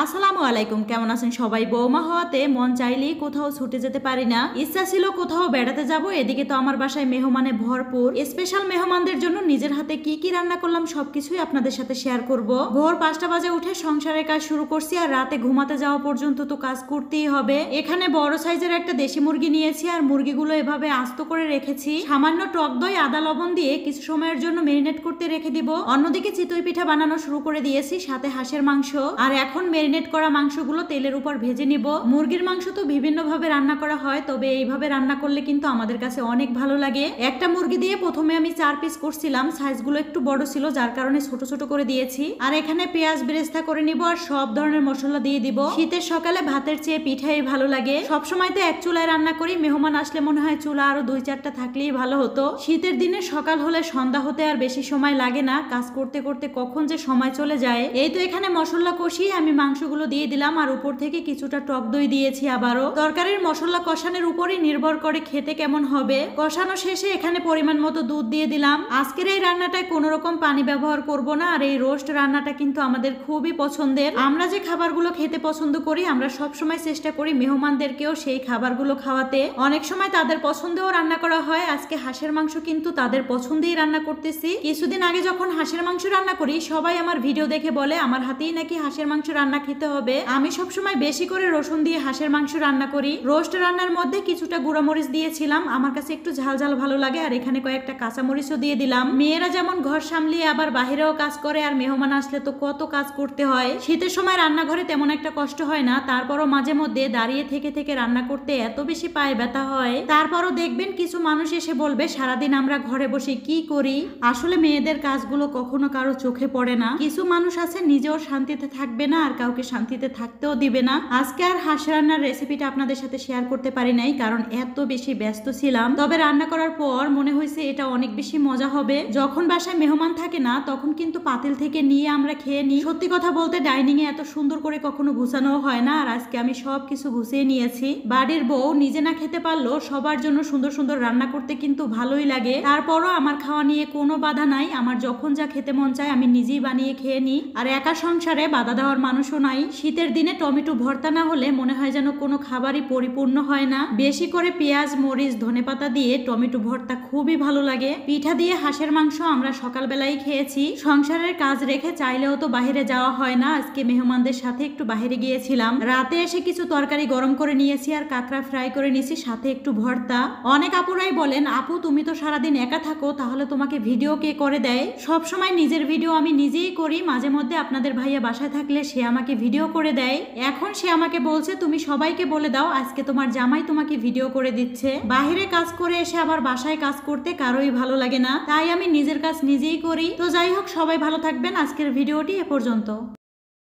আসসালামু আলাইকুম, কেমন আছেন সবাই? বৌমা হওয়াতে মন চাইলেই কোথাও ছুটে যেতে পারি না। ইচ্ছা ছিল কোথাও বেড়াতে যাব, এদিকে তো আমার বাসায় মেহমানে ভরপুর। স্পেশাল মেহমানদের জন্য নিজের হাতে কি কি রান্না করলাম সবকিছুই আপনাদের সাথে শেয়ার করব। ভোর 5টা বাজে উঠে সংসারের কাজ শুরু করছি, আর রাতে ঘুমাতে যাওয়া পর্যন্ত তো কাজ করতেই হবে। এখানে বড় সাইজের একটা দেশি মুরগি নিয়েছি, আর মুরগিগুলো এভাবে আস্ত করে রেখেছি। সামান্য টক দই, আদা, লবণ দিয়ে কিছু সময়ের জন্য মেরিনেট করতে রেখে দিব। অন্যদিকে চিতই পিঠা বানানো শুরু করে দিয়েছি, সাথে হাঁসের মাংস। আর এখন মেরিনেট করা মাংসগুলো তেলের উপর ভেজে নিব। মুরগির মাংস তো বিভিন্ন ভাবে রান্না করা হয়, তবে এইভাবে রান্না করলে কিন্তু আমাদের কাছে অনেক ভালো লাগে। একটা মুরগি দিয়ে প্রথমে আমি 4 পিস করছিলাম, সাইজগুলো একটু বড় ছিল যার কারণে ছোট ছোট করে দিয়েছি। আর এখানে পেঁয়াজ বেরেস্তা করে নিব, আর সব ধরনের মশলা দিয়ে দিব। শীতের সকালে ভাতের চেয়ে পিঠাই ভালো লাগে। সবসময় তো এক চুলায় রান্না করি, মেহমান আসলে মনে হয় চুলা আরো 2-4টা থাকলেই ভালো হতো। শীতের দিনে সকাল হলে সন্ধ্যা হতে আর বেশি সময় লাগে না, কাজ করতে করতে কখন যে সময় চলে যায়। এই তো এখানে মশলা কষিয়ে আমি মাংসগুলো দিয়ে দিলাম, আর উপর থেকে কিছুটা টক দই দিয়েছি। আবারও তরকারির মশলা কষানোর উপরই নির্ভর করে খেতে কেমন হবে। কষানো শেষে এখানে পরিমাণ মতো দুধ দিয়ে দিলাম। আজকের এই রান্নাটায় কোনো রকম পানি ব্যবহার করব না, আর এই রোস্ট রান্নাটা কিন্তু আমাদের খুবই পছন্দের। আমরা যে খাবারগুলো খেতে পছন্দ করি, আমরা সব সময় চেষ্টা করি মেহমানদেরকেও সেই খাবারগুলো খাওয়াতে। অনেক সময় তাদের পছন্দেও রান্না করা হয়। আজকে হাঁসের মাংস কিন্তু তাদের পছন্দেই রান্না করতেছি। কিছুদিন আগে যখন হাঁসের মাংস রান্না করি, সবাই আমার ভিডিও দেখে বলে আমার হাতেই নাকি হাঁসের মাংস রান্না খেতে হবে। আমি সবসময় বেশি করে রসুন দিয়ে হাঁসের মাংস রান্না করি। রোস্ট রান্নার মধ্যে কিছুটা গুঁড়ামরিচ দিয়েছিলাম, আমার কাছে একটু ঝাল ঝাল ভালো লাগে। আর এখানে কয়েকটা কাঁচামরিচও দিয়ে দিলাম। মেয়েরা যেমন ঘর সামলিয়ে আবার বাহিরেও কাজ করে, আর মেহমান আসলে তো কত কাজ করতে হয়। শীতের সময় রান্নাঘরে তেমন একটা কষ্ট হয় না, তারপরও মাঝে মধ্যে দাঁড়িয়ে থেকে থেকে রান্না করতে এত বেশি পায়ে ব্যথা হয়। তারপরও দেখবেন কিছু মানুষ এসে বলবে সারাদিন আমরা ঘরে বসে কি করি। আসলে মেয়েদের কাজগুলো কখনো কারো চোখে পড়ে না। কিছু মানুষ আছে নিজেও শান্তিতে থাকবে না, আর কাউকে শান্তিতে থাকতেও দিবে না। আজকে আর হাঁস রান্নার রেসিপিটা আপনাদের সাথে শেয়ার করতে পারি নাই, কারণ এত বেশি ব্যস্ত ছিলাম। তবে রান্না করার পর মনে হয়েছে এটা অনেক বেশি মজা হবে। যখন বাসায় মেহমান থাকে না, তখন কিন্তু পাতিল থেকে নিয়ে আমরা খেয়ে নিই। সত্যি কথা বলতে ডাইনিং এ এত সুন্দর করে কখনো গুছানো হয় না, আর আজকে আমি সবকিছু গুছিয়ে নিয়েছি। বাড়ির বউ নিজে না খেতে পারলেও সবার জন্য সুন্দর সুন্দর রান্না করতে কিন্তু ভালোই লাগে। তারপরও আমার খাওয়া নিয়ে কোনো বাধা নাই। আমার যখন যা খেতে মন চায় আমি নিজেই বানিয়ে খেয়ে নিই, আর একা সংসারে বাধা দেওয়ার মানুষও নাই। শীতের দিনে টমেটো ভর্তা না হলে মনে হয় যেন কোনো খাবারই পরিপূর্ণ হয় না। বেশি করে পেঁয়াজ, মরিচ, ধনেপাতা দিয়ে টমেটো ভর্তা খুবই ভালো লাগে। পিঠা দিয়ে হাঁসের মাংস আমরা সকালবেলাই খেয়েছি। সংসারের কাজ রেখে চাইলেও তো বাহিরে যাওয়া হয় না। আজকে মেহমানদের সাথে একটু বাহিরে গিয়েছিলাম। রাতে এসে কিছু তরকারি গরম করে নিয়েছি, আর কাঁকড়া ফ্রাই করে নিয়েছি, সাথে একটু ভর্তা। অনেক আপুরাই বলেন আপু তুমি তো সারাদিন একা থাকো, তাহলে তোমাকে ভিডিও কে করে দেয়? সব সময় নিজের ভিডিও আমি নিজেই করি। মাঝে মধ্যে আপনাদের ভাইয়া বাসায় থাকলে সে আমাকে ভিডিও করে দেয়। এখন সে আমাকে বলছে তুমি সবাইকে বলে দাও আজকে তোমার জামাই তোমাকে ভিডিও করে দিচ্ছে। বাহিরে কাজ করে এসে আবার বাসায় কাজ করতে কারোই ভালো লাগে না, তাই আমি নিজের কাজ নিজেই করি। তো যাই হোক, সবাই ভালো থাকবেন। আজকের ভিডিওটি এ পর্যন্ত।